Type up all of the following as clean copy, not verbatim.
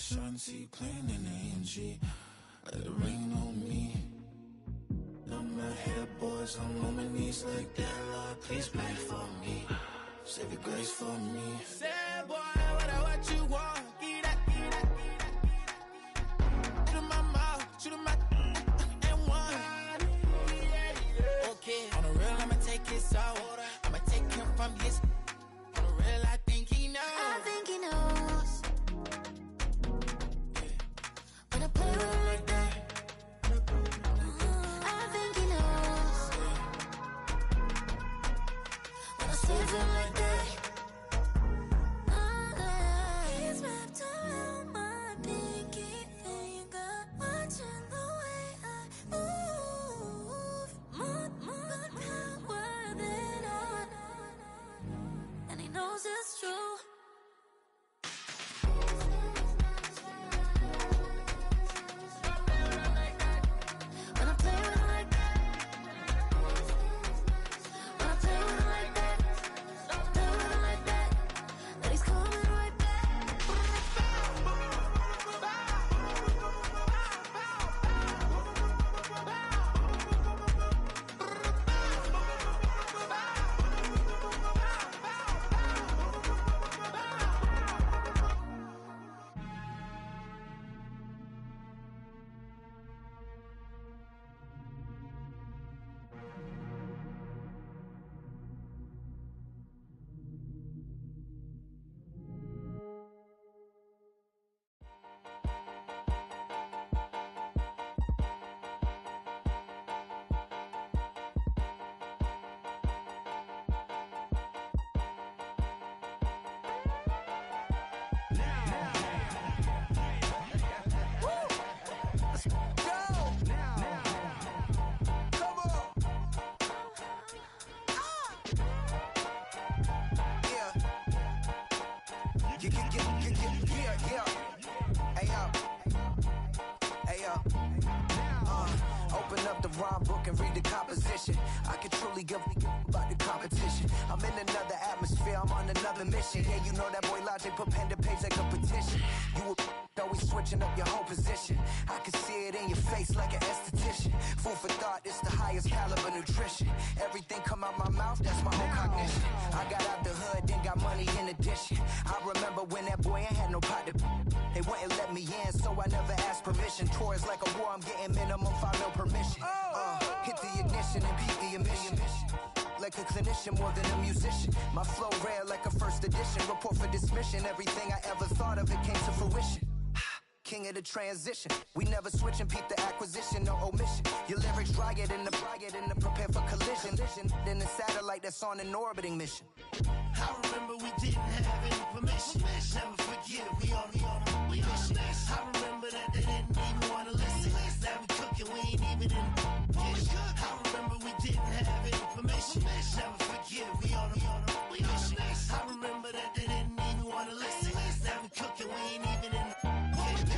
Shanti playing in AMG. Let it rain on me. I'm not here, boys. I'm on my knees like that. Lord, please pray for me. Save your grace for me. Say, boy, what you want? Get that, get that, get that. Shoot in my mouth, shoot in my and one. Okay, on the real, I'ma take his soul. I'ma take him from his. On the real, I think he knows. I think he knows. When I play with him like that. I think he knows. When I save him like that. He's wrapped around my pinky finger, watching the way I move. More power than on. And he knows it's true. When I play with him like that. When I play with him like that. Play with him like that. That he's coming right back. Open up the rhyme book and read the composition. I can truly give about the competition. I'm in another atmosphere, I'm on another mission. Yeah, you know that boy Logic put pen to page like a petition. You always switching up your whole position. I can see it in your face like an esthetician. Food for thought, it's the highest caliber nutrition. Everything come out my mouth, that's my own cognition. I got out the hood, then got money in addition. I remember when that boy ain't had no pot to. They wouldn't let me in, so I never asked permission. Tours like a war, I'm getting minimum 5 mil permission. Hit the ignition and beat the emission. Like a clinician more than a musician. My flow rare like a first edition. Report for dismission. Everything I ever thought of, it came to fruition. King of the transition. We never switch and peep the acquisition, no omission. Your lyrics dry it in the prepare for collision. Then the satellite that's on an orbiting mission. I remember we didn't have any permission. Never forget, we on a mission. I remember that they didn't even want to listen. Now we cooking, we ain't even in the kitchen. I remember we didn't have any permission. Never forget, we on a mission. I remember that they didn't even want to listen. Now we cooking, we ain't even in the kitchen.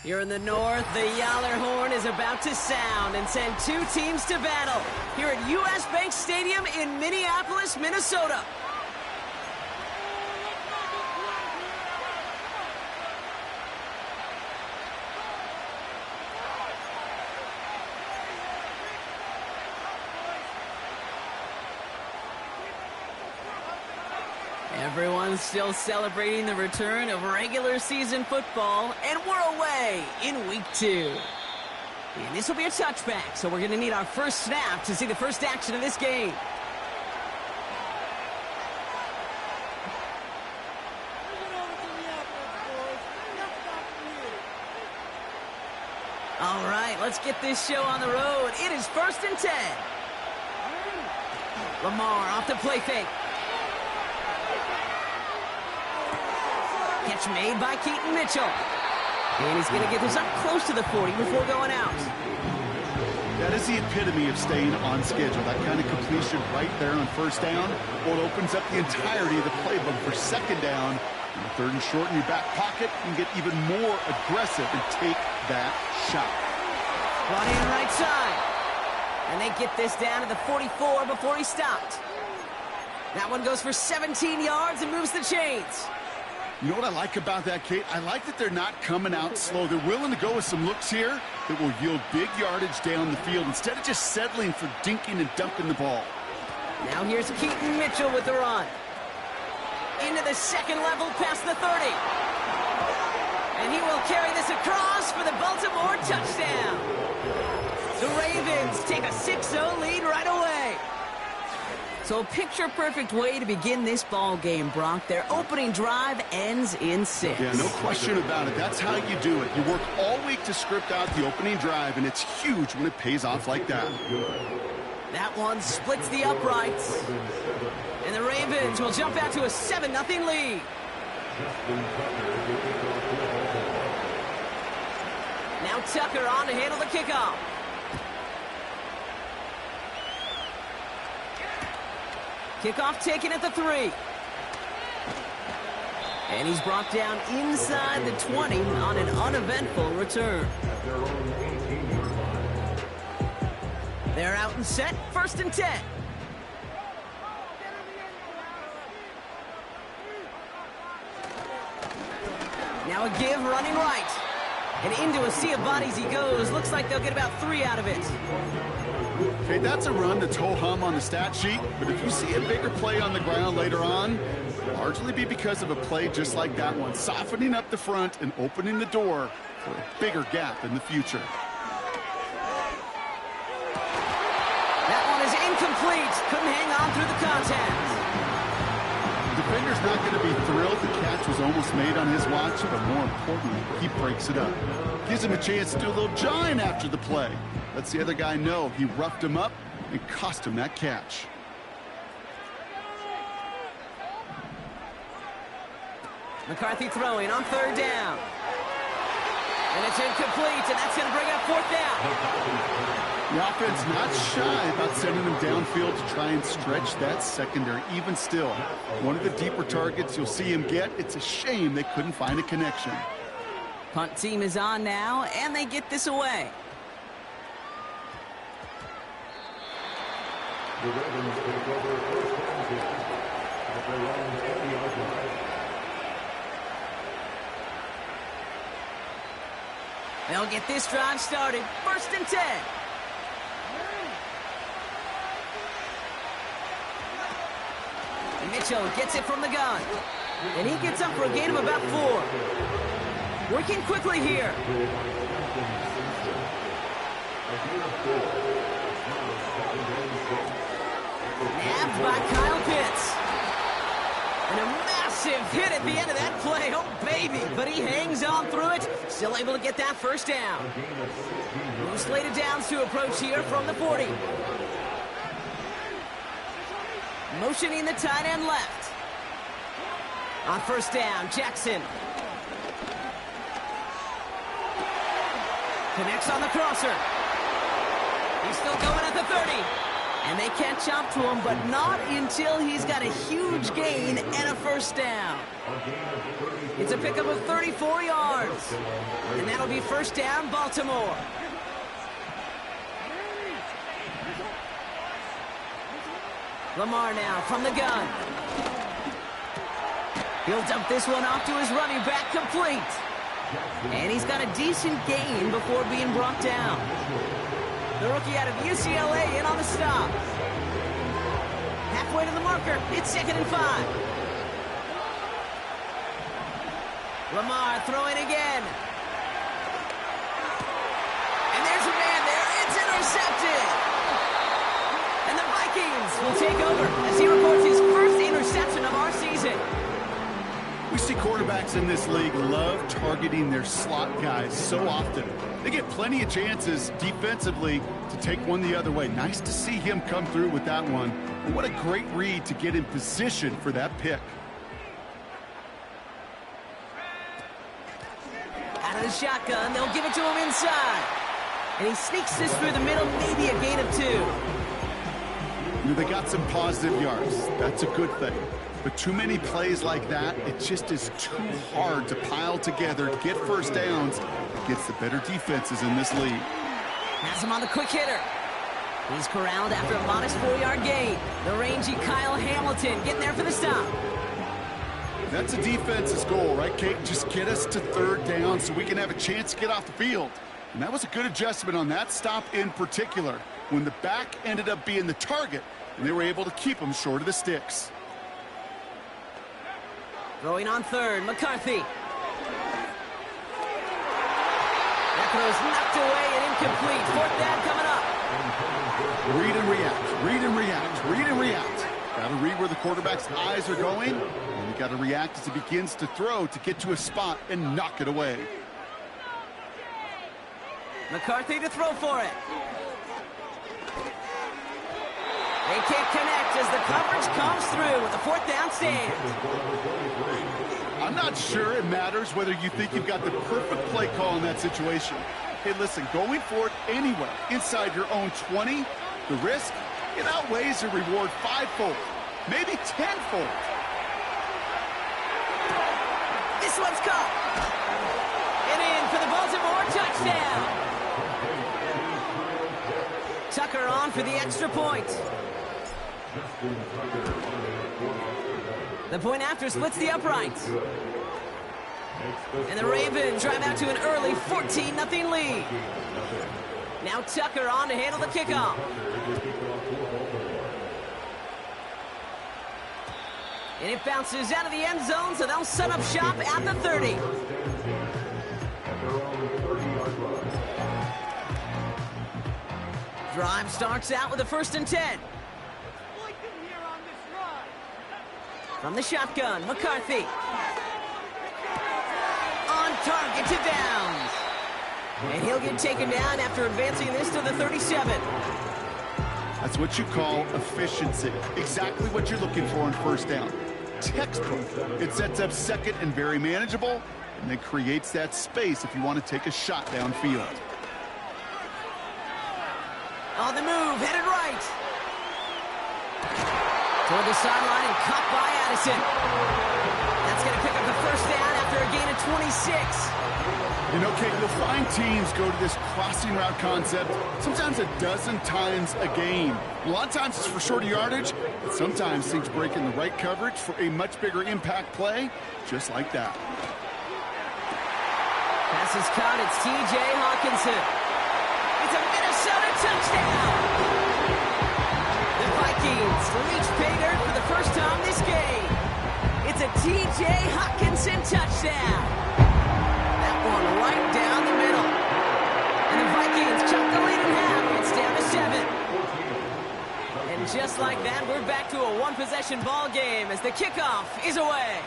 Here in the north, the Yaller horn is about to sound and send 2 teams to battle here at US Bank Stadium in Minneapolis, Minnesota. Everyone's still celebrating the return of regular season football, and we're away in week 2. And this will be a touchback, so we're going to need our first snap to see the first action of this game. All right, let's get this show on the road. It is 1st and 10. Lamar off the play fake. Catch made by Keaton Mitchell. And he's going to get this up close to the 40 before going out. That is the epitome of staying on schedule. That kind of completion right there on first down. Well, it opens up the entirety of the playbook for second down. And third and short in your back pocket, you can get even more aggressive and take that shot. Brought in right side. And they get this down to the 44 before he stopped. That one goes for 17 yards and moves the chains. You know what I like about that, Kate? I like that they're not coming out slow. They're willing to go with some looks here that will yield big yardage down the field instead of just settling for dinking and dunking the ball. Now here's Keaton Mitchell with the run. Into the second level past the 30. And he will carry this across for the Baltimore touchdown. The Ravens take a 6-0 lead right away. So a picture-perfect way to begin this ball game, Brock. Their opening drive ends in 6. Yeah, no question about it. That's how you do it. You work all week to script out the opening drive, and it's huge when it pays off like that. That one splits the uprights. And the Ravens will jump out to a 7-0 lead. Now Tucker on to handle the kickoff. Kickoff taken at the 3. And he's brought down inside the 20 on an uneventful return. They're out and set, 1st and 10. Now a give running right. And into a sea of bodies he goes. Looks like they'll get about 3 out of it. Okay, that's a run that's ho-hum on the stat sheet, but if you see a bigger play on the ground later on, it'll largely be because of a play just like that one, softening up the front and opening the door for a bigger gap in the future. That one is incomplete. Couldn't hang on through the contact. The defender's not going to be thrilled the catch was almost made on his watch, but more importantly, he breaks it up. Gives him a chance to do a little jawing after the play. Lets the other guy know he roughed him up and cost him that catch. McCarthy throwing on 3rd down. And it's incomplete, and that's going to bring up 4th down. The offense not shy about sending him downfield to try and stretch that secondary. Even still, one of the deeper targets you'll see him get. It's a shame they couldn't find a connection. Punt team is on now, and they get this away. The Ravens take over first down at their own 10-yard line. They'll get this drive started. 1st and 10. Mitchell gets it from the gun. And he gets up for a gain of about 4. Working quickly here. Nabbed by Kyle Pitts. And a massive hit at the end of that play. Oh, baby. But he hangs on through it. Still able to get that 1st down. No slated downs to approach here from the 40. Motioning the tight end left. On 1st down, Jackson. Connects on the crosser. He's still going at the 30. And they catch up to him, but not until he's got a huge gain and a 1st down. It's a pickup of 34 yards. And that'll be 1st down, Baltimore. Lamar now from the gun. He'll dump this one off to his running back, complete. And he's got a decent gain before being brought down. The rookie out of UCLA in on the stop. Halfway to the marker, it's 2nd and 5. Lamar throwing again. And there's a man there, it's intercepted. And the Vikings will take over as he records his first interception of our season. We see quarterbacks in this league love targeting their slot guys so often. They get plenty of chances defensively to take one the other way. Nice to see him come through with that one. And what a great read to get in position for that pick. Out of the shotgun, they'll give it to him inside. And he sneaks this through the middle, maybe a gain of 2. They got some positive yards. That's a good thing. But too many plays like that, it just is too hard to pile together, get first downs against the better defenses in this league. Has him on the quick hitter. He's corralled after a modest 4-yard gain. The rangy Kyle Hamilton getting there for the stop. That's a defense's goal, right, Kate? Just get us to third down so we can have a chance to get off the field. And that was a good adjustment on that stop in particular, when the back ended up being the target, and they were able to keep him short of the sticks. Throwing on third, McCarthy. That throw's knocked away and incomplete. Fourth down coming up. Read and react, read and react, read and react. Got to read where the quarterback's eyes are going, and you got to react as he begins to throw to get to a spot and knock it away. McCarthy to throw for it. They can't connect as the coverage comes through with the fourth down stand. I'm not sure it matters whether you think you've got the perfect play call in that situation. Hey, listen, going for it anyway, inside your own 20, the risk, it outweighs the reward 5-fold, maybe 10-fold. This one's caught. And in for the Baltimore touchdown. Tucker on for the extra point. The point after splits the uprights. And the Ravens drive out to an early 14-0 lead. Now Tucker on to handle the kickoff. And it bounces out of the end zone, so they'll set up shop at the 30. Drive starts out with a 1st and 10. From the shotgun, McCarthy. On target to Downs. And he'll get taken down after advancing this to the 37. That's what you call efficiency. Exactly what you're looking for on first down. Textbook. It sets up second and very manageable, and then creates that space if you want to take a shot downfield. On the move, headed right. Toward the sideline and caught by Addison. That's going to pick up the first down after a gain of 26. You know, Kate, you'll find teams go to this crossing route concept sometimes a dozen times a game. A lot of times it's for shorter yardage, but sometimes things break in the right coverage for a much bigger impact play, just like that. Pass is caught. It's T.J. Hawkinson. It's a Minnesota touchdown. The Vikings reach pay dirt for the first time this game. It's a T.J. Hawkinson touchdown. That one right down the middle. And the Vikings chop the lead in half. It's down to 7. And just like that, we're back to a one-possession ball game as the kickoff is away.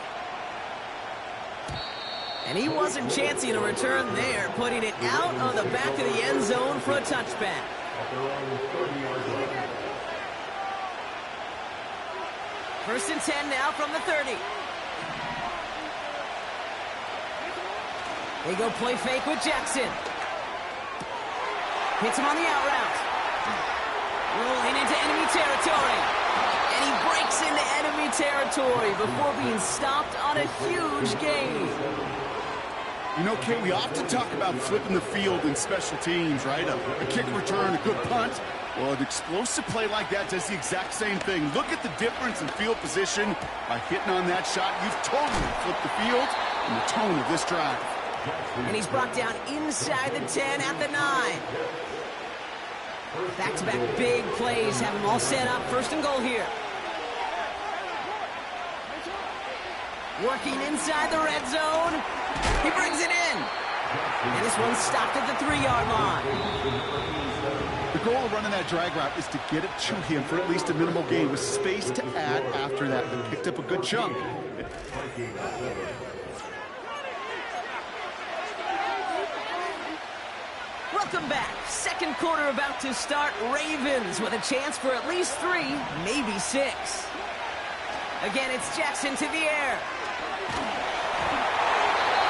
And he wasn't chancing a return there, putting it out on the back of the end zone for a touchback. First and 10 now from the 30. They go play fake with Jackson. Hits him on the out route. Rolling into enemy territory. And he breaks into enemy territory before being stopped on a huge gain. You know, Kate, we often talk about flipping the field in special teams, right? A kick return, a good punt. Well, an explosive play like that does the exact same thing. Look at the difference in field position by hitting on that shot. You've totally flipped the field and the tone of this drive. And he's brought down inside the 10 at the 9. Back-to-back big plays have him all set up. First and goal here. Working inside the red zone. He brings it in. And this one's stopped at the 3-yard line. The goal of running that drag route is to get it to him for at least a minimal gain with space to add after that. They picked up a good chunk. Welcome back. Second quarter about to start. Ravens with a chance for at least 3, maybe 6. Again, it's Jackson to the air.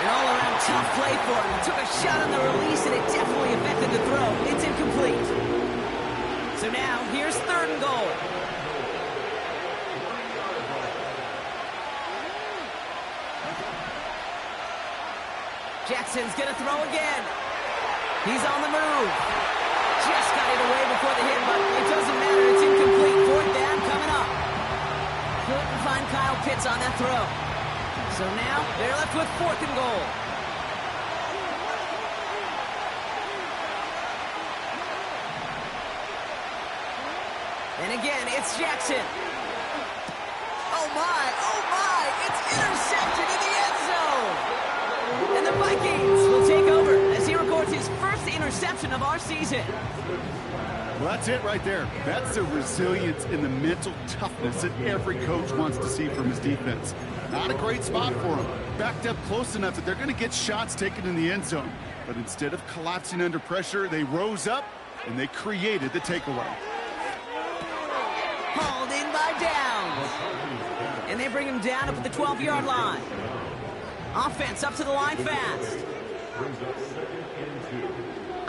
An all-around tough play for him. He took a shot on the release, and it definitely affected the throw. It's incomplete. So now, here's 3rd and goal. Jackson's going to throw again. He's on the move. Just got it away before the hit, but it doesn't matter. It's incomplete. 4th down coming up. Couldn't find Kyle Pitts on that throw. So now, they're left with 4th and goal. And again, it's Jackson. Oh my, it's intercepted in the end zone. And the Vikings will take over as he records his first interception of our season. Well, that's it right there. That's the resilience and the mental toughness that every coach wants to see from his defense. Not a great spot for him. Backed up close enough that they're going to get shots taken in the end zone. But instead of collapsing under pressure, they rose up and they created the takeaway. Hauled in by Downs. And they bring him down up at the 12-yard line. Offense up to the line fast.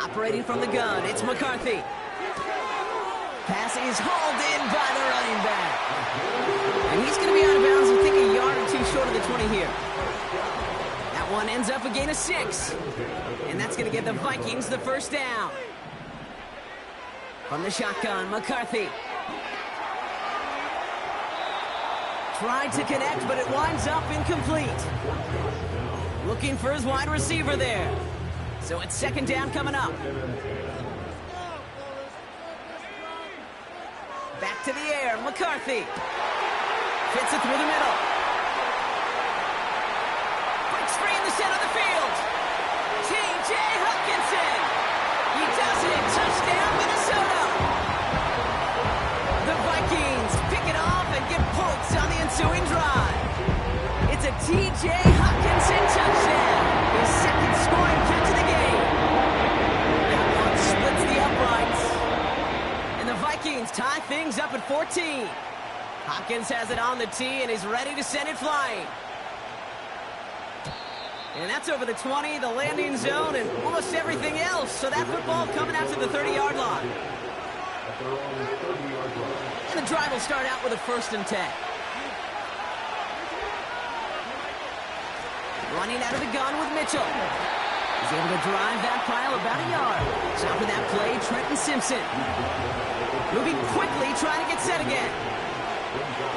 Operating from the gun, it's McCarthy. Pass is hauled in by the running back. And he's going to be out of bounds, I think, a yard or 2 short of the 20 here. That one ends up a gain of 6. And that's going to give the Vikings the 1st down. From the shotgun, McCarthy. Tried to connect, but it winds up incomplete. Looking for his wide receiver there. So it's 2nd down coming up. Back to the air, McCarthy. Fits it through the middle. Breaks free in the center of the field. T.J. Hockenson. He does it. Touchdown, Minnesota. The Vikings pick it off and get points on the ensuing drive. It's a T.J. Hockenson touchdown. His 2nd scoring catch of the game. That one splits the uprights. And the Vikings tie things up at 14. Hopkins has it on the tee and is ready to send it flying. And that's over the 20, the landing zone, and almost everything else. So that football coming out to the 30-yard line. And the drive will start out with a 1st and 10. Running out of the gun with Mitchell. He's able to drive that pile about a yard. Stopping that play, Trenton Simpson. Moving quickly, trying to get set again.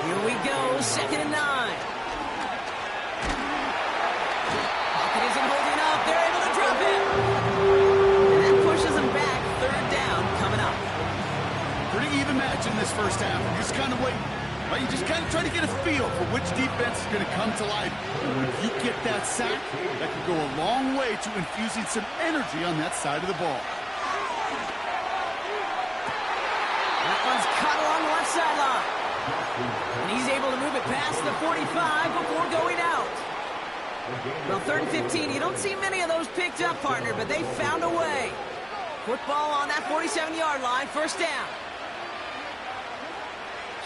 Here we go, 2nd and 9. Pocket isn't holding up. They're able to drop it. And that pushes them back. 3rd down coming up. Pretty even match in this 1st half. You're just kind of waiting. Right? You just kind of try to get a feel for which defense is going to come to life. And when you get that sack, that can go a long way to infusing some energy on that side of the ball. That one's cut along the left sideline. And he's able to move it past the 45 before going out. Well, 3rd and 15, you don't see many of those picked up, partner, but they found a way. Football on that 47-yard line, 1st down.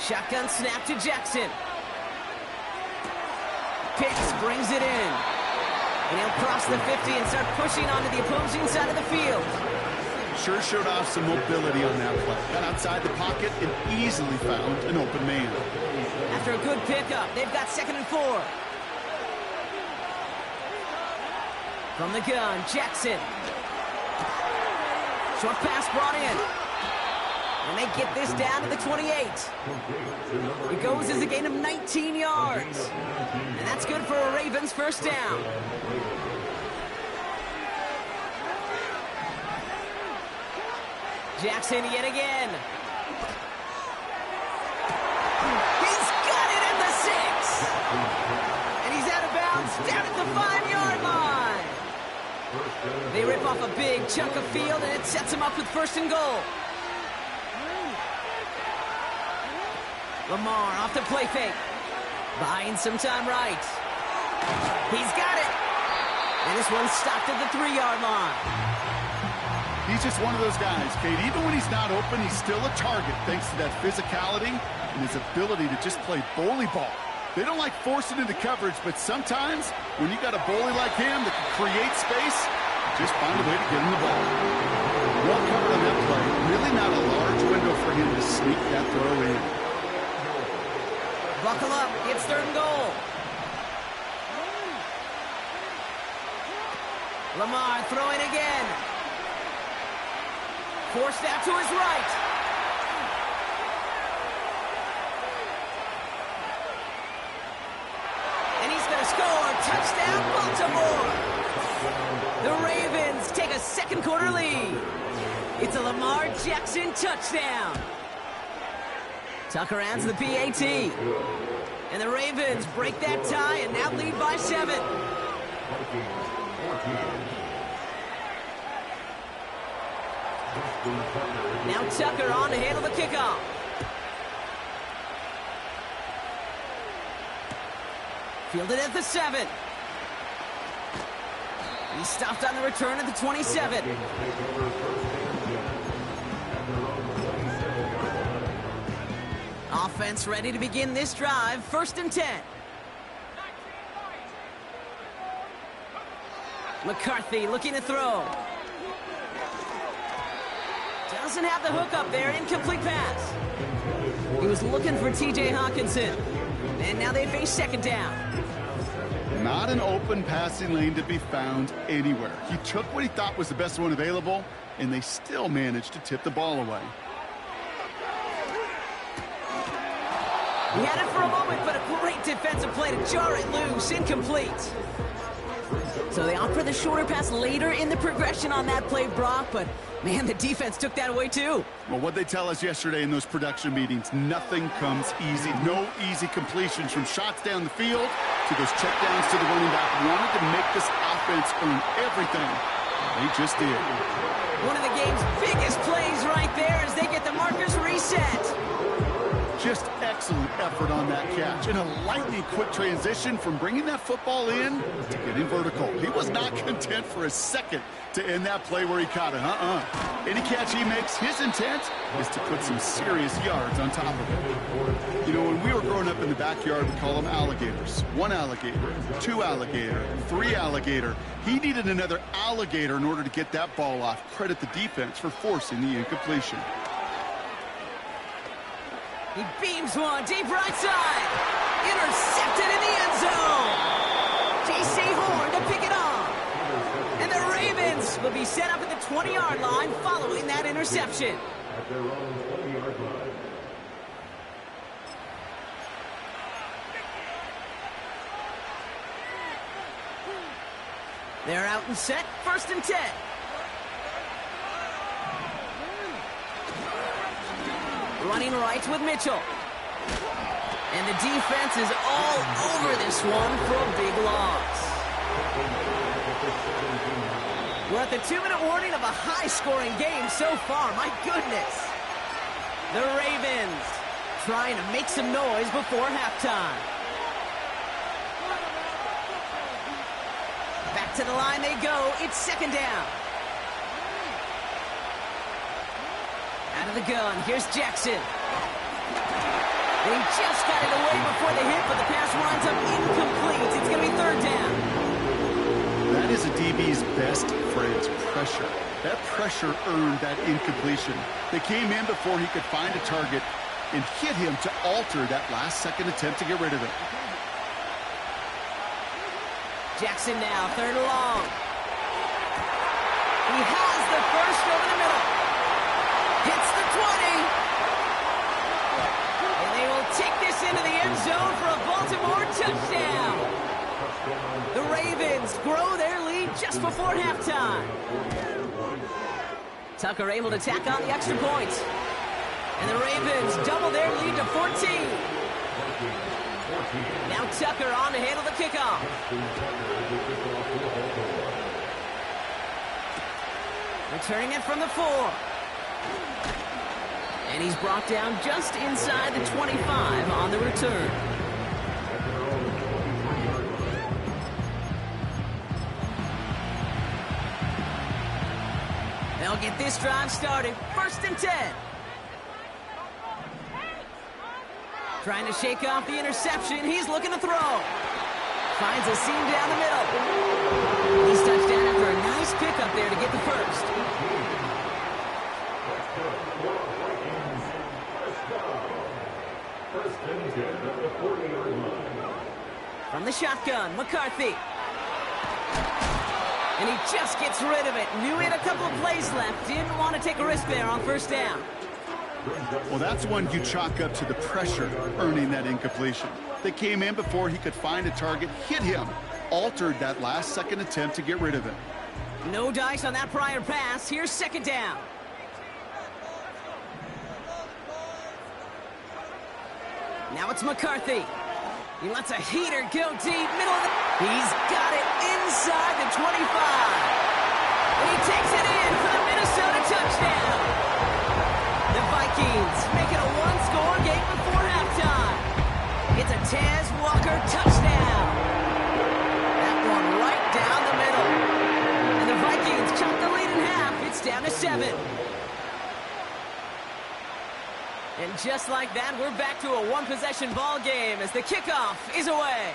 Shotgun snap to Jackson. Pitts brings it in. And he'll cross the 50 and start pushing onto the opposing side of the field. Sure showed off some mobility on that play. Got outside the pocket and easily found an open man. After a good pickup, they've got 2nd and 4. From the gun, Jackson. Short pass brought in. And they get this down to the 28. It goes as a gain of 19 yards. And that's good for a Ravens 1st down. Jackson yet again. He's got it at the 6. And he's out of bounds down at the 5-yard line. They rip off a big chunk of field, and it sets him up with 1st and goal. Lamar off the play fake. Buying some time right. He's got it. And this one's stopped at the 3-yard line. He's just one of those guys, Kate. Even when he's not open, he's still a target thanks to that physicality and his ability to just play bully ball. They don't like forcing into coverage, but sometimes when you got a bully like him that can create space, just find a way to get him the ball. Well covered on that play. Really not a large window for him to sneak that throw in. Buckle up. It's 3rd and goal. Lamar throwing again. Forced out to his right. And he's going to score. Touchdown, Baltimore. The Ravens take a second quarter lead. It's a Lamar Jackson touchdown. Tucker adds the PAT. And the Ravens break that tie and now lead by 7. Now Tucker on to handle the kickoff. Fielded at the 7. He stopped on the return at the 27. Offense ready to begin this drive. 1st and 10. McCarthy looking to throw. Doesn't have the hook up there. Incomplete pass. He was looking for T.J. Hawkinson. And now they face 2nd down. Not an open passing lane to be found anywhere. He took what he thought was the best one available, and they still managed to tip the ball away. He had it for a moment, but a great defensive play to jar it loose. Incomplete. So they opt for the shorter pass later in the progression on that play, Brock, but man, the defense took that away too. Well, what they tell us yesterday in those production meetings, nothing comes easy. No easy completions from shots down the field to those checkdowns to the running back. Wanted to make this offense earn everything. They just did. One of the game's biggest plays right there as they get the markers reset. Just excellent effort on that catch. And a lightning quick transition from bringing that football in to getting vertical. He was not content for a second to end that play where he caught it. Any catch he makes, his intent is to put some serious yards on top of it. You know, when we were growing up in the backyard, we call them alligators. 1 alligator, 2 alligator, 3 alligator. He needed another alligator in order to get that ball off. Credit the defense for forcing the incompletion. He beams one deep right side. Intercepted in the end zone. J.C. Horn to pick it off. And the Ravens will be set up at the 20-yard line following that interception. At their own 20-yard line. They're out and set. 1st and 10. Running right with Mitchell. And the defense is all over this one for a big loss. We're at the 2-minute warning of a high-scoring game so far. My goodness. The Ravens trying to make some noise before halftime. Back to the line they go. It's 2nd down. Out of the gun, here's Jackson. They just got it away before the hit, but the pass winds up incomplete. It's going to be 3rd down. That is a DB's best phrase, pressure. That pressure earned that incompletion. They came in before he could find a target and hit him to alter that last-second attempt to get rid of it. Jackson now, 3rd and long. He has the first over the middle. Hits the 20. And they will take this into the end zone for a Baltimore touchdown. The Ravens grow their lead just before halftime. Tucker able to tack on the extra point. And the Ravens double their lead to 14. Now Tucker on to handle the kickoff. Returning it from the 4. And he's brought down just inside the 25 on the return. They'll get this drive started. 1st and 10. Trying to shake off the interception. He's looking to throw. Finds a seam down the middle. He's touchdown after a nice pickup there to get the first. From the shotgun, McCarthy. And he just gets rid of it. Knew he had a couple of plays left. Didn't want to take a risk there on first down. Well, that's one you chalk up to the pressure earning that incompletion. They came in before he could find a target, hit him, altered that last-second attempt to get rid of it. No dice on that prior pass. Here's second down. Now it's McCarthy. He lets a heater go deep, middle of the... He's got it inside the 25. And he takes it in for the Minnesota touchdown. The Vikings make it a one-score game before halftime. It's a Taz Walker touchdown. That one right down the middle. And the Vikings chop the lead in half. It's down to 7. And just like that, we're back to a one-possession ball game as the kickoff is away.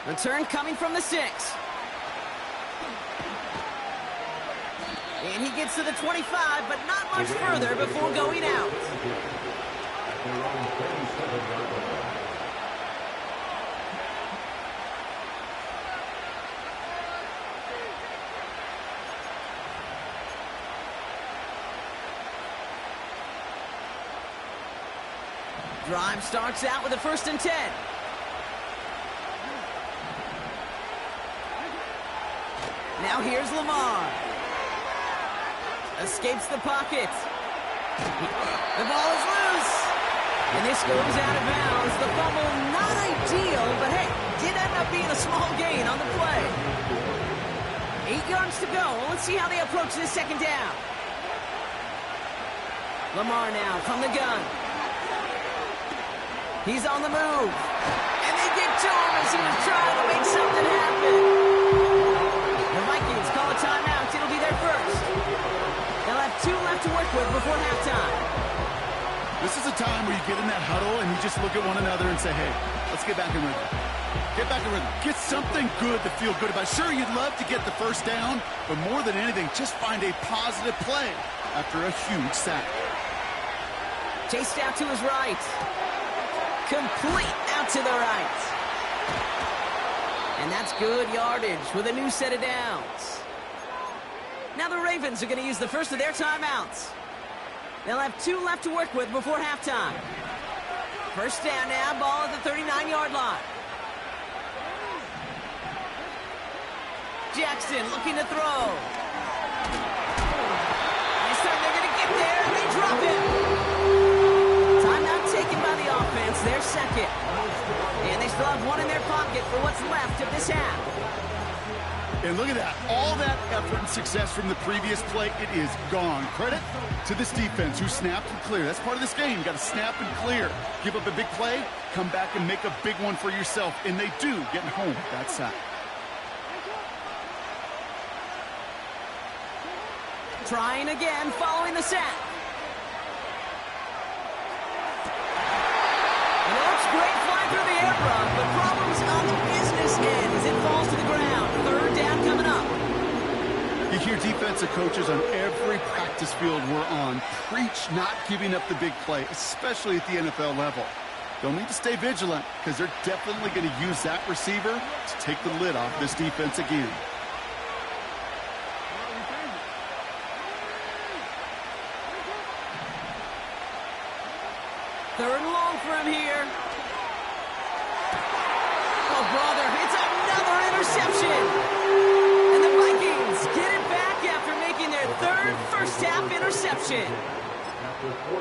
Return coming from the 6. And he gets to the 25, but not much further before going out. Drive starts out with a 1st and 10. Now here's Lamar. Escapes the pocket. The ball is loose. And this goes out of bounds. The fumble not ideal, but hey, did end up being a small gain on the play. 8 yards to go. Let's see how they approach this second down. Lamar now from the gun. He's on the move. And they get to him as he was trying to make something happen. The Vikings call a timeout. It'll be their first. They'll have 2 left to work with before halftime. This is a time where you get in that huddle and you just look at one another and say, hey, let's get back in rhythm. Get back in rhythm. Get something good to feel good about. Sure, you'd love to get the first down, but more than anything, just find a positive play after a huge sack. Chased out to his right. Complete out to the right. And that's good yardage with a new set of downs. Now the Ravens are going to use the first of their timeouts. They'll have 2 left to work with before halftime. First down now, ball at the 39-yard line. Jackson looking to throw. They're going to get there, and they drop him. Timeout taken by the offense, their second. And they still have 1 in their pocket for what's left of this half. And look at that. All that effort and success from the previous play, it is gone. Credit to this defense who snapped and cleared. That's part of this game. You got to snap and clear. Give up a big play, come back and make a big one for yourself. And they do, getting home with that sack. Trying again, following the sack. And it looks great flying through the air, Brock, but problems on the business end as it falls to the ground. 3rd down coming up. You hear defensive coaches on every practice field we're on preach not giving up the big play, especially at the NFL level. They'll need to stay vigilant because they're definitely going to use that receiver to take the lid off this defense again. Third and long for him here. Oh, brother, it's another interception. And the Vikings get it back after making their 3rd first-half interception.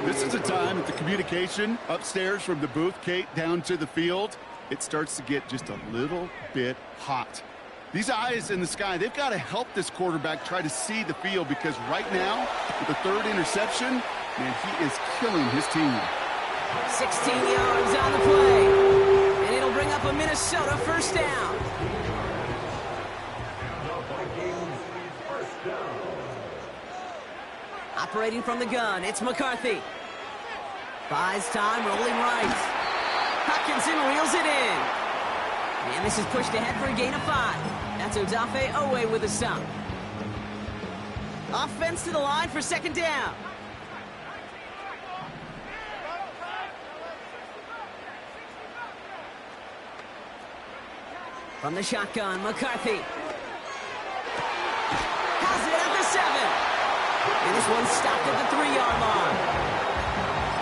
This is a time that the communication upstairs from the booth, Kate, down to the field, it starts to get just a little bit hot. These eyes in the sky, they've got to help this quarterback try to see the field because right now, with the 3rd interception, man, he is killing his team. 16 yards on the play. And it'll bring up a Minnesota first down. Operating from the gun, it's McCarthy. Buys time, rolling right. Hutchinson reels it in. And this is pushed ahead for a gain of 5. That's Odafe Owe with a stop. Offense to the line for second down. From the shotgun, McCarthy. Has it at the 7. And this one's stopped at the 3-yard line.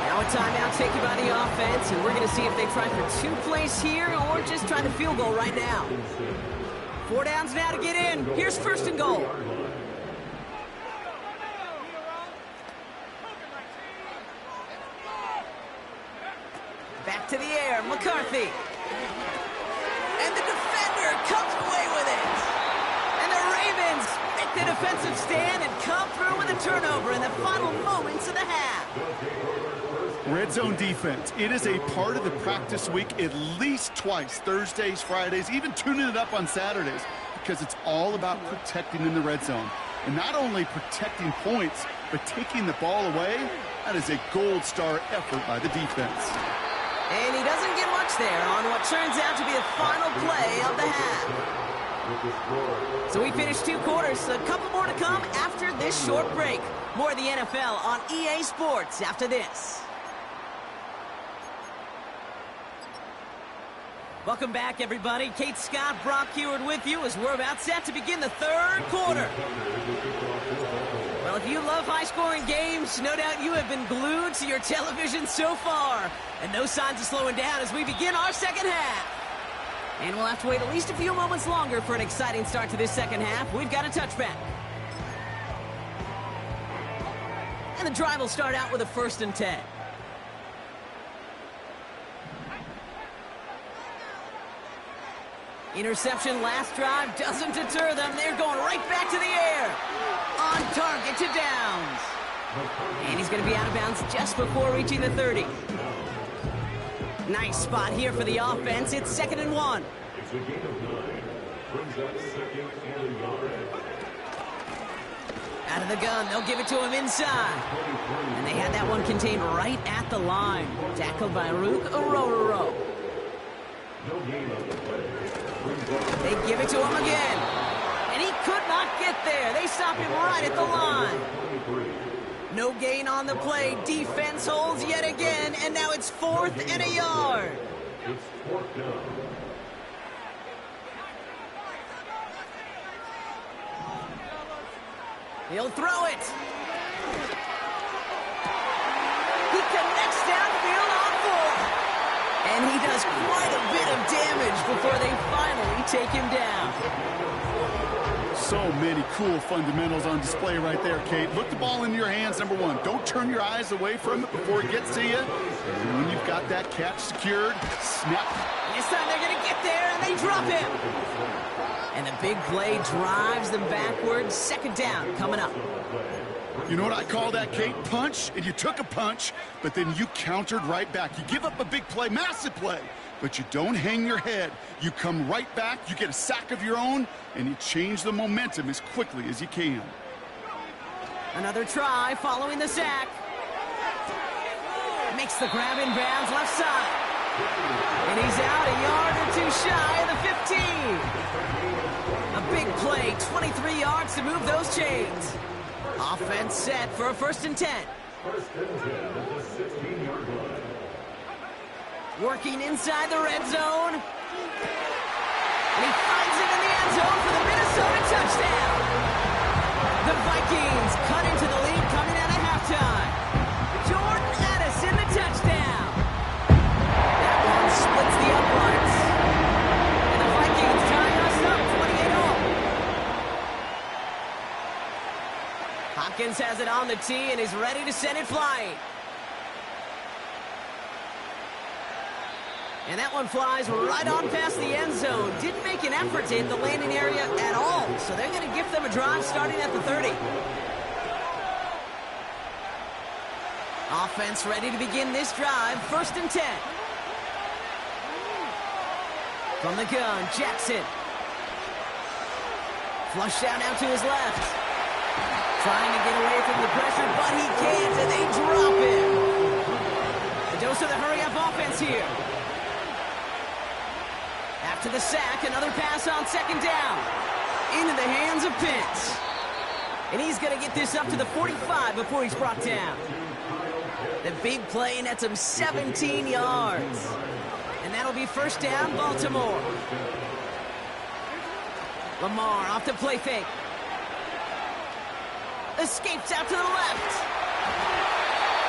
Now a timeout taken by the offense, and we're going to see if they try for 2 plays here or just try the field goal right now. 4 downs now to get in. Here's first and goal. Back to the air, McCarthy. And the defender comes away with it. And the Ravens make the defensive stand and come through with a turnover in the final moments of the half. Red zone defense. It is a part of the practice week at least twice, Thursdays, Fridays, even tuning it up on Saturdays, because it's all about protecting in the red zone. And not only protecting points, but taking the ball away. That is a gold star effort by the defense. And he doesn't get much there on what turns out to be the final play of the half. So we finished 2 quarters, a couple more to come after this short break. More of the NFL on EA Sports after this. Welcome back, everybody. Kate Scott, Brock Heward with you as we're about set to begin the 3rd quarter. Well, if you love high-scoring games, no doubt you have been glued to your television so far. And no signs of slowing down as we begin our second half. And we'll have to wait at least a few moments longer for an exciting start to this second half. We've got a touchback. And the drive will start out with a 1st and 10. Interception last drive doesn't deter them. They're going right back to the air. On target to Downs. And he's going to be out of bounds just before reaching the 30. Nice spot here for the offense. It's 2nd and 1. It's a gain of 9. Brings up 2nd and a yard. Out of the gun, they'll give it to him inside. And they had that one contained right at the line. Tackled by Rook Orororo. No gain on the play. They give it to him again. And he could not get there. They stop him right at the line. No gain on the play. Defense holds yet again. And now it's 4th and a yard. It's 4th down. He'll throw it. He connects downfield on 4. And he does quite a bit of damage before they finally take him down. So many cool fundamentals on display right there, Kate. Look the ball in your hands, number 1. Don't turn your eyes away from it before it gets to you. And when you've got that catch secured, snap. This time they're going to get there, and they drop him. And the big play drives them backwards. 2nd down coming up. You know what I call that, Kate? Punch, and you took a punch, but then you countered right back. You give up a big play, massive play, but you don't hang your head. You come right back, you get a sack of your own, and you change the momentum as quickly as you can. Another try following the sack. Makes the grab in bounds left side. And he's out a yard or 2 shy of the 15. A big play, 23 yards to move those chains. Offense set for a 1st and 10. 1st and 10 at the 16-yard line. Working inside the red zone. And he finds it in the end zone for the Minnesota touchdown. The Vikings cut into the lead coming out of halftime. Jordan Addison, the touchdown. That one splits the uprights. And the Vikings tie us up 28-all. Hopkins has it on the tee and is ready to send it flying. And that one flies right on past the end zone. Didn't make an effort to hit the landing area at all. So they're going to give them a drive starting at the 30. Offense ready to begin this drive. 1st and 10. From the gun, Jackson. Flushed out now to his left. Trying to get away from the pressure, but he can't, and they drop him. goes to the hurry-up offense here. After the sack, another pass on second down. Into the hands of Pitts. And he's going to get this up to the 45 before he's brought down. The big play nets him 17 yards. And that'll be first down, Baltimore. Lamar off the play fake. Escapes out to the left.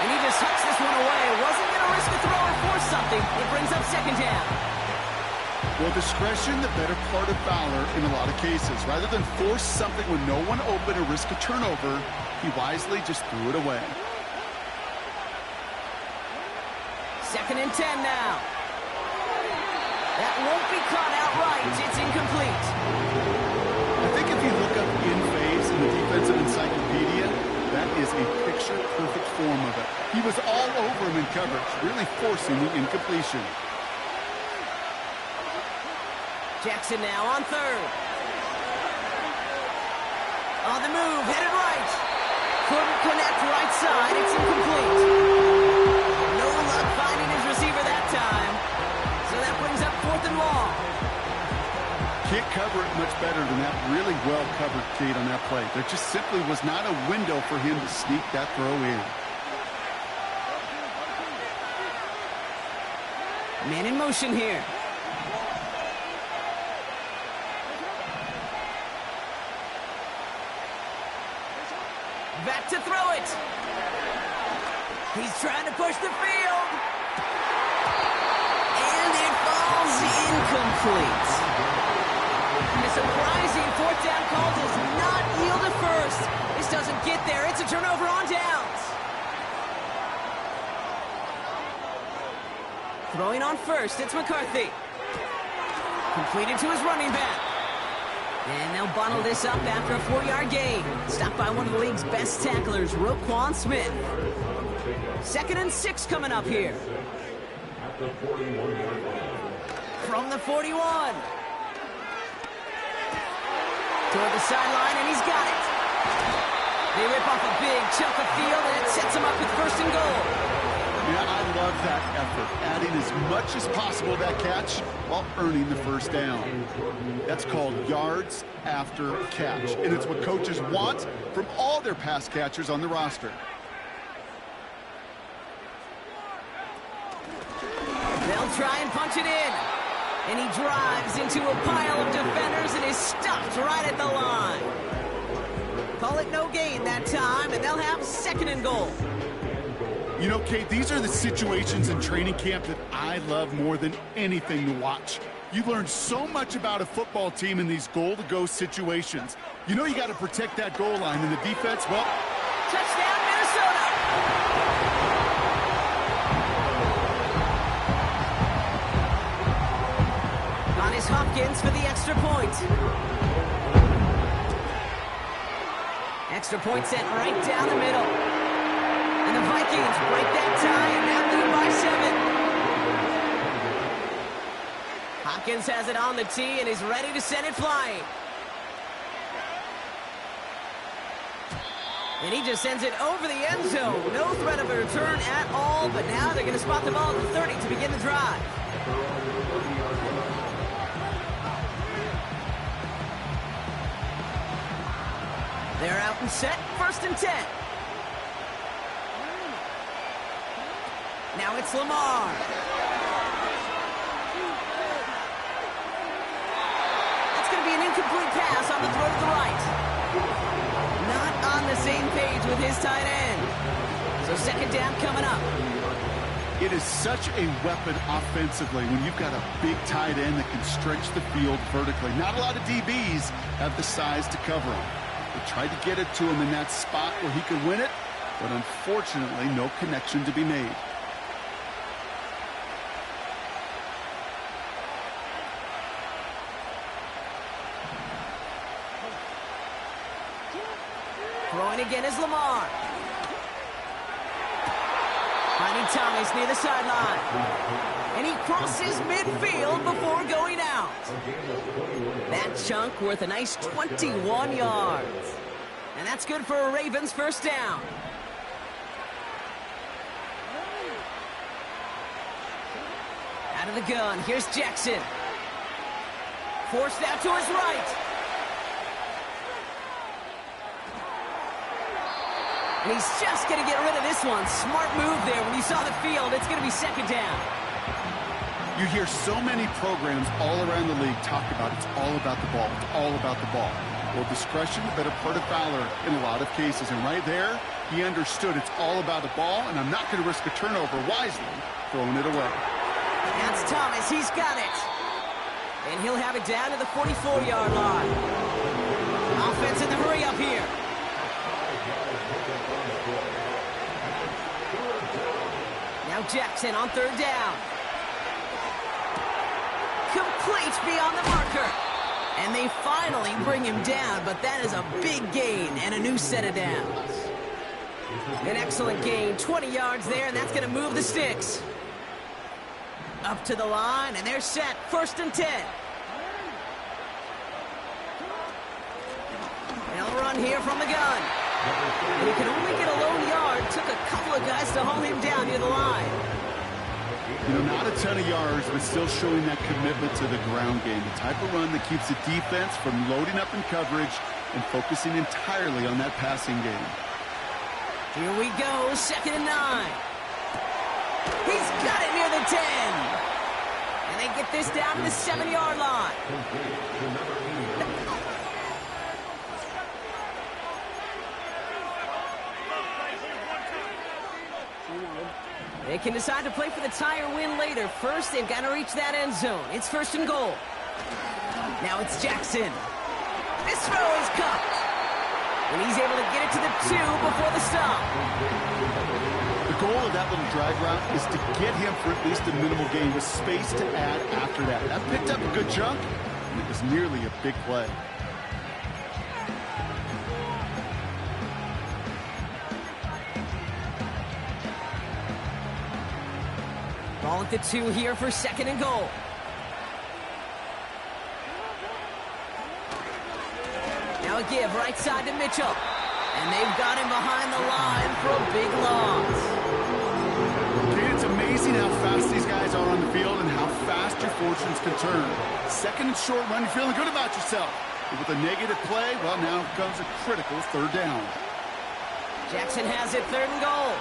And he just hucks this one away. Wasn't going to risk a throw or force something. It brings up second down. Well, discretion, the better part of valor in a lot of cases. Rather than force something with no one open or risk a turnover, he wisely just threw it away. Second and 10 now. That won't be caught outright. It's incomplete. I think if you look up in phase in the defensive encyclopedia, that is a picture-perfect form of it. He was all over him in coverage, really forcing the incompletion. Jackson now on third. On the move, headed right. Couldn't connect right side. It's incomplete. No luck finding his receiver that time. So that brings up fourth and long. Can't cover it much better than that. Really well covered, Kate, on that play. There just simply was not a window for him to sneak that throw in. Man in motion here. Back to throw it. He's trying to push the field. And it falls incomplete. A surprising fourth down call does not yield a first. This doesn't get there. It's a turnover on downs. Throwing on first, it's McCarthy. Completed to his running back. And they'll bundle this up after a 4-yard gain. Stopped by one of the league's best tacklers, Roquan Smith. Second and 6 coming up here. From the 41. Toward the sideline, and he's got it. They rip off a big chunk of field, and it sets him up with first and goal. Yeah, I love that effort, adding as much as possible to that catch while earning the first down. That's called yards after catch, and it's what coaches want from all their pass catchers on the roster. They'll try and punch it in, and he drives into a pile of defenders and is stopped right at the line. Call it no gain that time, and they'll have second and goal. You know, Kate, these are the situations in training camp that I love more than anything to watch. You learn so much about a football team in these goal-to-go situations. You know you got to protect that goal line, and the defense, well... Touchdown, Minnesota! On is Hopkins for the extra point. Extra point sent right down the middle. And the Vikings break that tie and now lead by 7. Hopkins has it on the tee and is ready to send it flying. And he just sends it over the end zone. No threat of a return at all, but now they're going to spot the ball at the 30 to begin the drive. They're out and set, first and 10. Now it's Lamar. That's going to be an incomplete pass on the throw to the right. Not on the same page with his tight end. So second down coming up. It is such a weapon offensively when you've got a big tight end that can stretch the field vertically. Not a lot of DBs have the size to cover him. They tried to get it to him in that spot where he could win it, but unfortunately no connection to be made. Throwing again is Lamar. Finding Thomas near the sideline. And he crosses midfield before going out. That chunk worth a nice 21 yards. And that's good for a Ravens first down. Out of the gun, here's Jackson. Forced out to his right. And he's just going to get rid of this one. Smart move there when he saw the field. It's going to be second down. You hear so many programs all around the league talk about it's all about the ball. It's all about the ball. Well, discretion, the better part of valor in a lot of cases. And right there, he understood it's all about the ball, and I'm not going to risk a turnover wisely, throwing it away. That's Thomas. He's got it. And he'll have it down to the 44-yard line. Offense in the hurry up here. Now Jackson on third down. Complete beyond the marker. And they finally bring him down, but that is a big gain and a new set of downs. An excellent gain, 20 yards there, and that's going to move the sticks. Up to the line, and they're set. 1st and 10. They'll run here from the gun. And he can only get a lone yard. Took a couple of guys to hold him down near the line. You know, not a ton of yards, but still showing that commitment to the ground game. The type of run that keeps the defense from loading up in coverage and focusing entirely on that passing game. Here we go, 2nd and 9. He's got it near the 10. And they get this down to the 7-yard line. They can decide to play for the tie or win later. First, they've got to reach that end zone. It's 1st and goal. Now it's Jackson. This throw is caught. And he's able to get it to the 2 before the stop. The goal of that little drag route is to get him for at least a minimal gain with space to add after that. That picked up a good chunk, and it was nearly a big play. Ball at the 2 here for 2nd and goal. Now a give right side to Mitchell. And they've got him behind the line for a big loss. Okay, it's amazing how fast these guys are on the field and how fast your fortunes can turn. 2nd and short run, you're feeling good about yourself. But with a negative play, well, now comes a critical 3rd down. Jackson has it, 3rd and goal.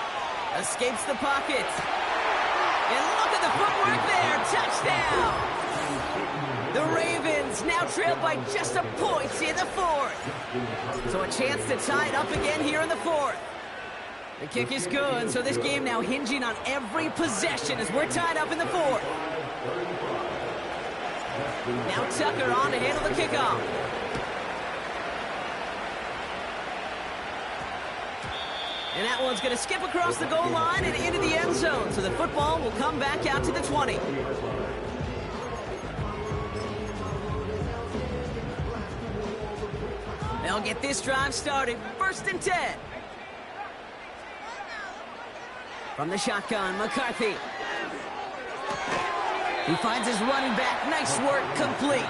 Escapes the pocket. And look at the footwork there. Touchdown. The Ravens now trailed by just a point in the 4th. So a chance to tie it up again here in the 4th. The kick is good, so this game now hinging on every possession as we're tied up in the 4th. Now Tucker on to handle the kickoff. And that one's going to skip across the goal line and into the end zone. So the football will come back out to the 20. They'll get this drive started. 1st and 10. From the shotgun, McCarthy. He finds his running back. Nice work, complete.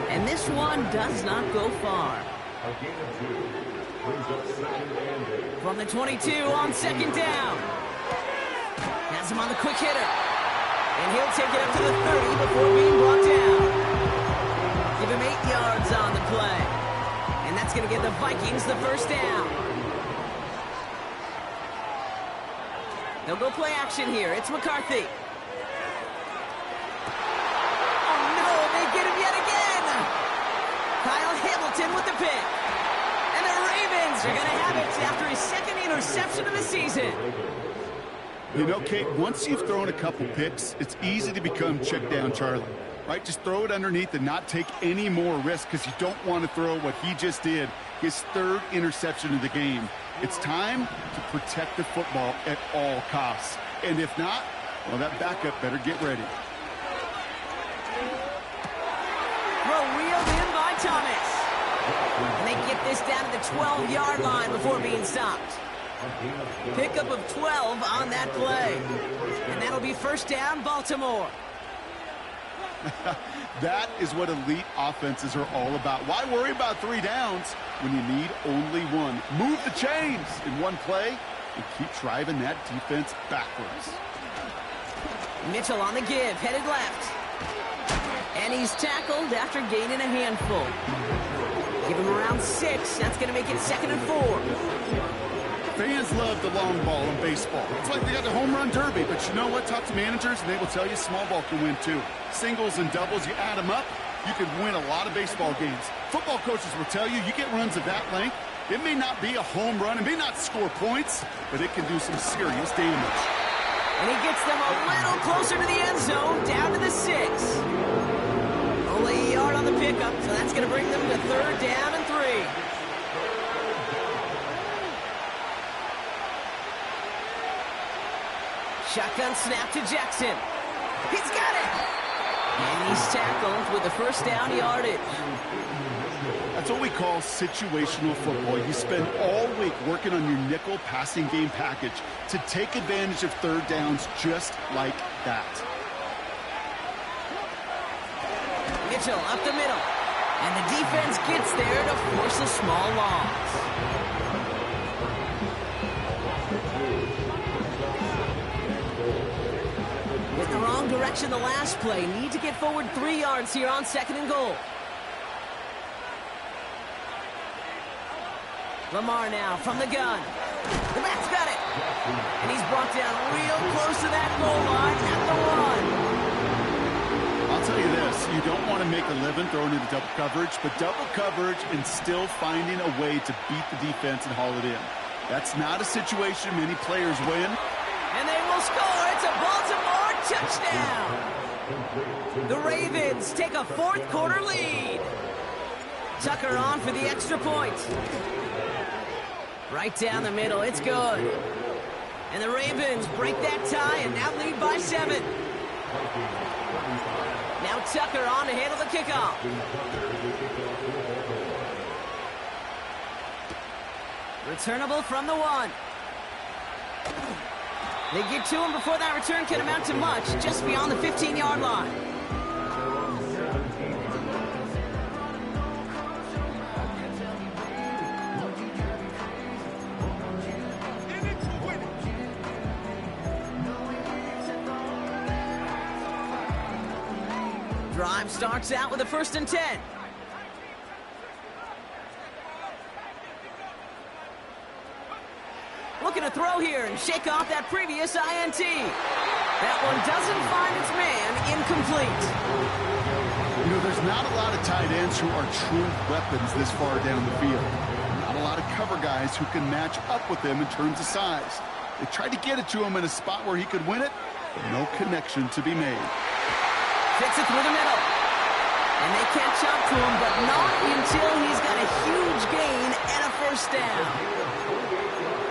And this one does not go far. From the 22 on 2nd down. Has him on the quick hitter. And he'll take it up to the 30 before being brought down. Give him 8 yards on the play. And that's going to give the Vikings the 1st down. They'll go play action here. It's McCarthy. Oh, no, they get him yet again. Kyle Hamilton with the pick. And the Ravens are going to have it after his 2nd interception of the season. You know, Kate, once you've thrown a couple picks, it's easy to become check down Charlie, right? Just throw it underneath and not take any more risk because you don't want to throw what he just did, his 3rd interception of the game. It's time to protect the football at all costs. And if not, well, that backup better get ready. Throw wheeled in by Thomas. And they get this down to the 12-yard line before being stopped. Pickup of 12 on that play. And that'll be 1st down, Baltimore. That is what elite offenses are all about. Why worry about 3 downs when you need only 1? Move the chains in one play and keep driving that defense backwards. Mitchell on the give, headed left. And he's tackled after gaining a handful. Give him around 6. That's going to make it 2nd and 4. Fans love the long ball in baseball. It's like they got the home run derby, but you know what? Talk to managers, and they will tell you small ball can win too. Singles and doubles, you add them up, you can win a lot of baseball games. Football coaches will tell you, you get runs of that length, it may not be a home run, it may not score points, but it can do some serious damage. And he gets them a little closer to the end zone, down to the 6. Only a yard on the pickup, so that's going to bring them to 3rd down and 3. Shotgun snap to Jackson. He's got it! And he's tackled with the 1st down yardage. That's what we call situational football. You spend all week working on your nickel passing game package to take advantage of 3rd downs just like that. Mitchell up the middle. And the defense gets there to force a small loss. Went the wrong direction the last play. Need to get forward 3 yards here on 2nd and goal. Lamar now from the gun. The back's got it. And he's brought down real close to that goal line at the 1. I'll tell you this, you don't want to make a living throwing into double coverage, but double coverage and still finding a way to beat the defense and haul it in. That's not a situation many players win. And they will score. It's a Baltimore touchdown. The Ravens take a 4th quarter lead. Tucker on for the extra point. Right down the middle. It's good. And the Ravens break that tie and now lead by 7. Now Tucker on to handle the kickoff. Returnable from the 1. They get to him before that return can amount to much, just beyond the 15-yard line. Drive starts out with a 1st and 10. Looking to throw here and shake off that previous INT. That one doesn't find its man, incomplete. You know, there's not a lot of tight ends who are true weapons this far down the field. Not a lot of cover guys who can match up with them in terms of size. They tried to get it to him in a spot where he could win it, but no connection to be made. Fits it through the middle. And they catch up to him, but not until he's got a huge gain and a 1st down.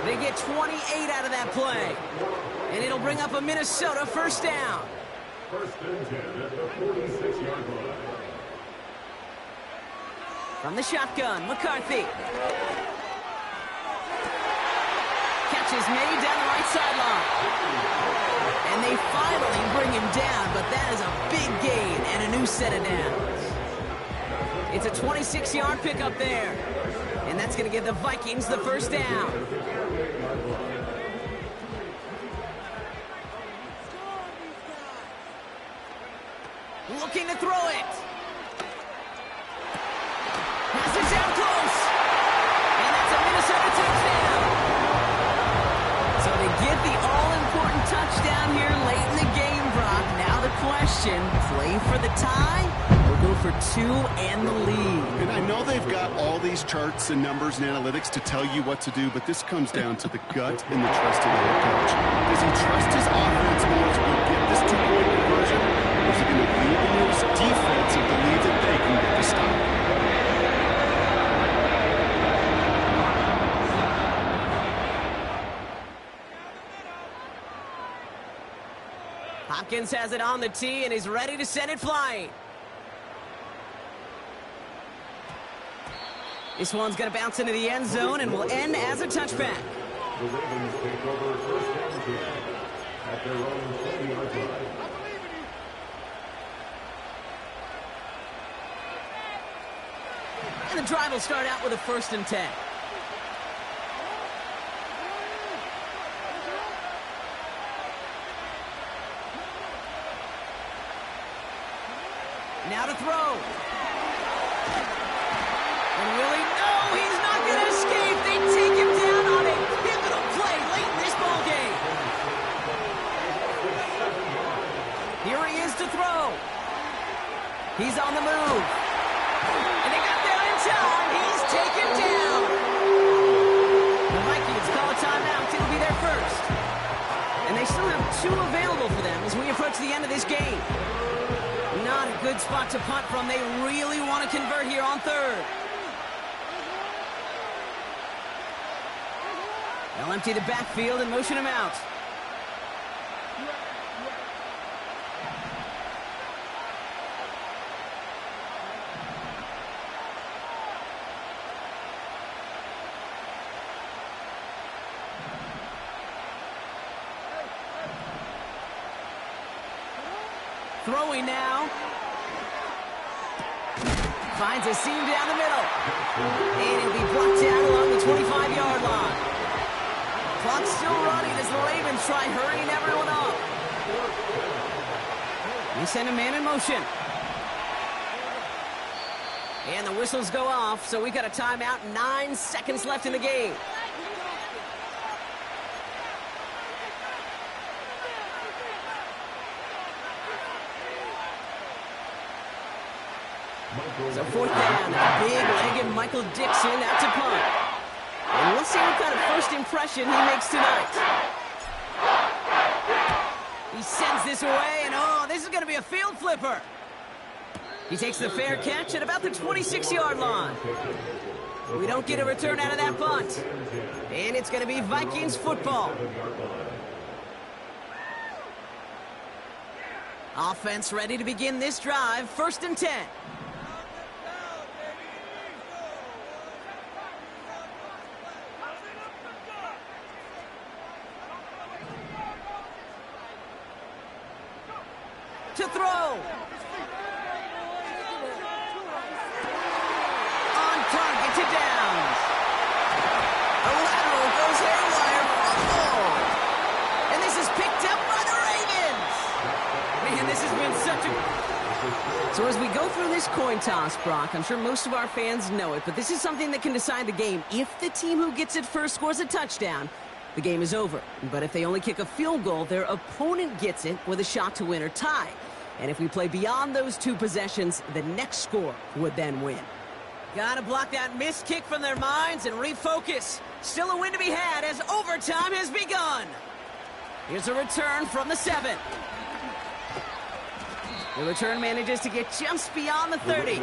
They get 28 out of that play. And it'll bring up a Minnesota 1st down. 1st and 10 at the 46-yard line. From the shotgun, McCarthy. Catch is made down the right sideline. And they finally bring him down, but that is a big gain and a new set of downs. It's a 26-yard pickup there. And that's going to give the Vikings the 1st down. Looking to throw it. Pass it down close. And that's a Minnesota touchdown. So they get the all-important touchdown here late in the game, Brock. Now the question, play for the tie or go for 2 and the lead? And I know they've got all these charts and numbers and analytics to tell you what to do, but this comes down to the gut and the trust of the head coach. Does he trust his offense more to get this 2-point conversion, or is he going to lean on his defense and believe that they can get the stop? Hopkins has it on the tee and is ready to send it flying. This one's going to bounce into the end zone and will end as a touchback. The Ravens take over 1st and 10 at their own 20-yard line. And the drive will start out with a 1st and 10. Now to throw. And really, no, he's not going to escape. They take him down on a pivotal play late in this ball game. Here he is to throw. He's on the move. And they got there in time. He's taken down. The Vikings call a timeout. It'll be their first. And they still have 2 available for them as we approach the end of this game. Not a good spot to punt from. They really want to convert here on third. They'll empty the backfield and motion him out. Throwing now. Finds a seam down the middle. And he'll be blocked down along the 25-yard line. Clock's still running as the Ravens try hurrying everyone up. They send a man in motion. And the whistles go off, so we got a timeout. 9 seconds left in the game. So 4th down, big-legged Michael Dixon out to punt. And we'll see what kind of first impression he makes tonight. He sends this away, and oh, this is going to be a field flipper. He takes the fair catch at about the 26-yard line. We don't get a return out of that punt. And it's going to be Vikings football. Offense ready to begin this drive. 1st and 10. To throw. On target to Downs. A lateral goes haywire. Fumble. And this is picked up by the Ravens. Man, this has been such a... So as we go through this coin toss, Brock, I'm sure most of our fans know it, but this is something that can decide the game. If the team who gets it first scores a touchdown, the game is over. But if they only kick a field goal, their opponent gets it with a shot to win or tie. And if we play beyond those 2 possessions, the next score would then win. Gotta block that missed kick from their minds and refocus. Still a win to be had as overtime has begun. Here's a return from the 7. The return manages to get just beyond the 30.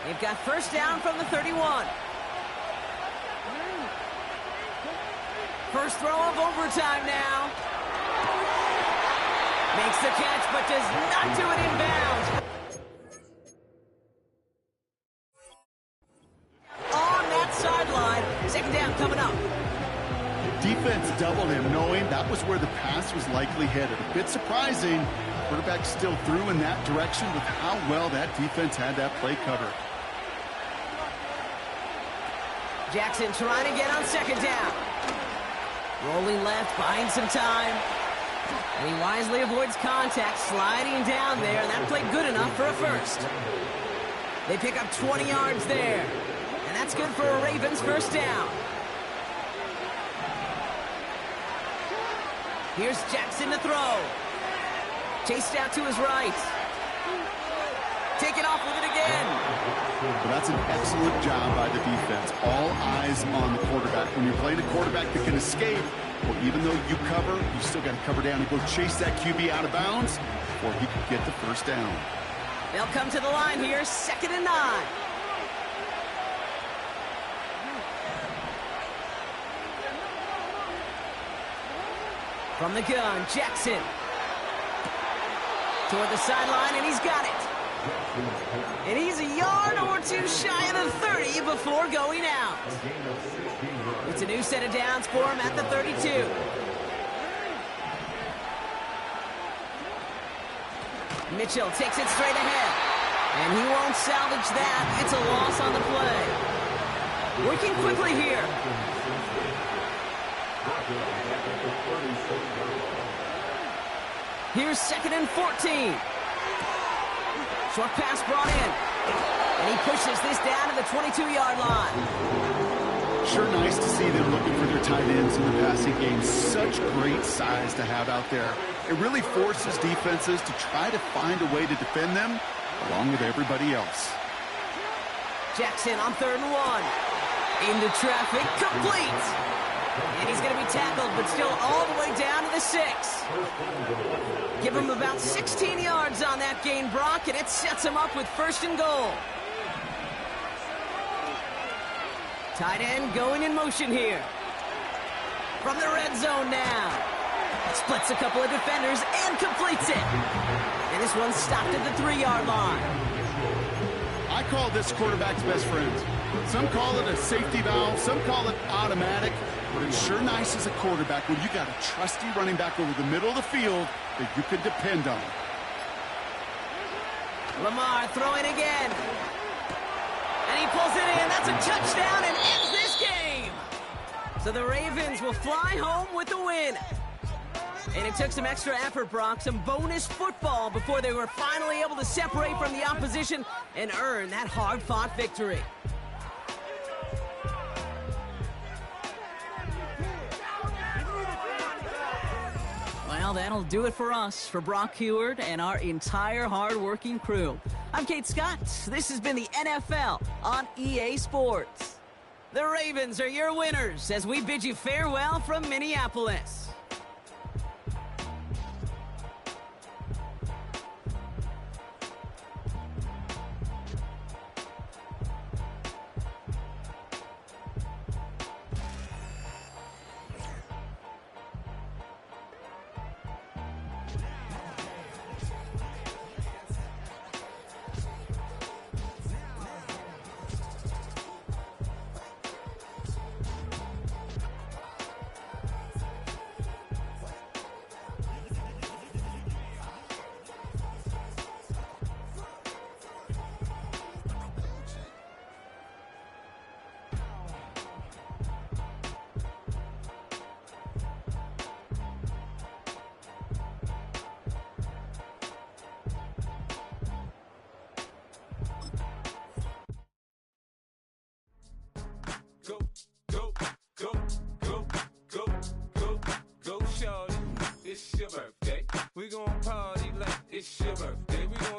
They've got first down from the 31. First throw of overtime now. Makes the catch, but does not do it inbounds. On that sideline, 2nd down coming up. Defense doubled him, knowing that was where the pass was likely headed. A bit surprising. Quarterback still threw in that direction with how well that defense had that play covered. Jackson trying to get on 2nd down. Rolling left, buying some time. And he wisely avoids contact, sliding down there, and that played good enough for a first. They pick up 20 yards there. And that's good for a Ravens first down. Here's Jackson to throw. Chased out to his right. Taken off with it again. Well, that's an excellent job by the defense. All eyes on the quarterback. When you're playing a quarterback that can escape, well, even though you cover, you still got to cover down and go chase that QB out of bounds before he can get the first down. They'll come to the line here, 2nd and 9. From the gun, Jackson. Toward the sideline, and he's got it. And he's a yard or 2 shy of the 30 before going out. It's a new set of downs for him at the 32. Mitchell takes it straight ahead. And he won't salvage that. It's a loss on the play. Working quickly here. Here's 2nd and 14. Short pass brought in. And he pushes this down to the 22-yard line. Sure nice to see them looking for their tight ends in the passing game. Such great size to have out there. It really forces defenses to try to find a way to defend them along with everybody else. Jackson on 3rd and 1. Into traffic, complete. And he's going to be tackled, but still all the way down to the 6. Give him about 16 yards on that gain, Brock, and it sets him up with 1st and goal. Tight end going in motion here. From the red zone now. Splits a couple of defenders and completes it. And this one's stopped at the 3-yard line. I call this quarterback's best friend. Some call it a safety valve, some call it automatic, but it's sure nice as a quarterback when you got a trusty running back over the middle of the field that you can depend on. Lamar throwing again. And he pulls it in. That's a touchdown and ends this game. So the Ravens will fly home with the win. And it took some extra effort, Brock, some bonus football before they were finally able to separate from the opposition and earn that hard-fought victory. Well, that'll do it for us, for Brock Huard and our entire hard-working crew. I'm Kate Scott. This has been the NFL on EA Sports. The Ravens are your winners as we bid you farewell from Minneapolis. Go, go, go, go, go, go, go, shorty. It's your birthday. We gon' party like it's your birthday. We gon'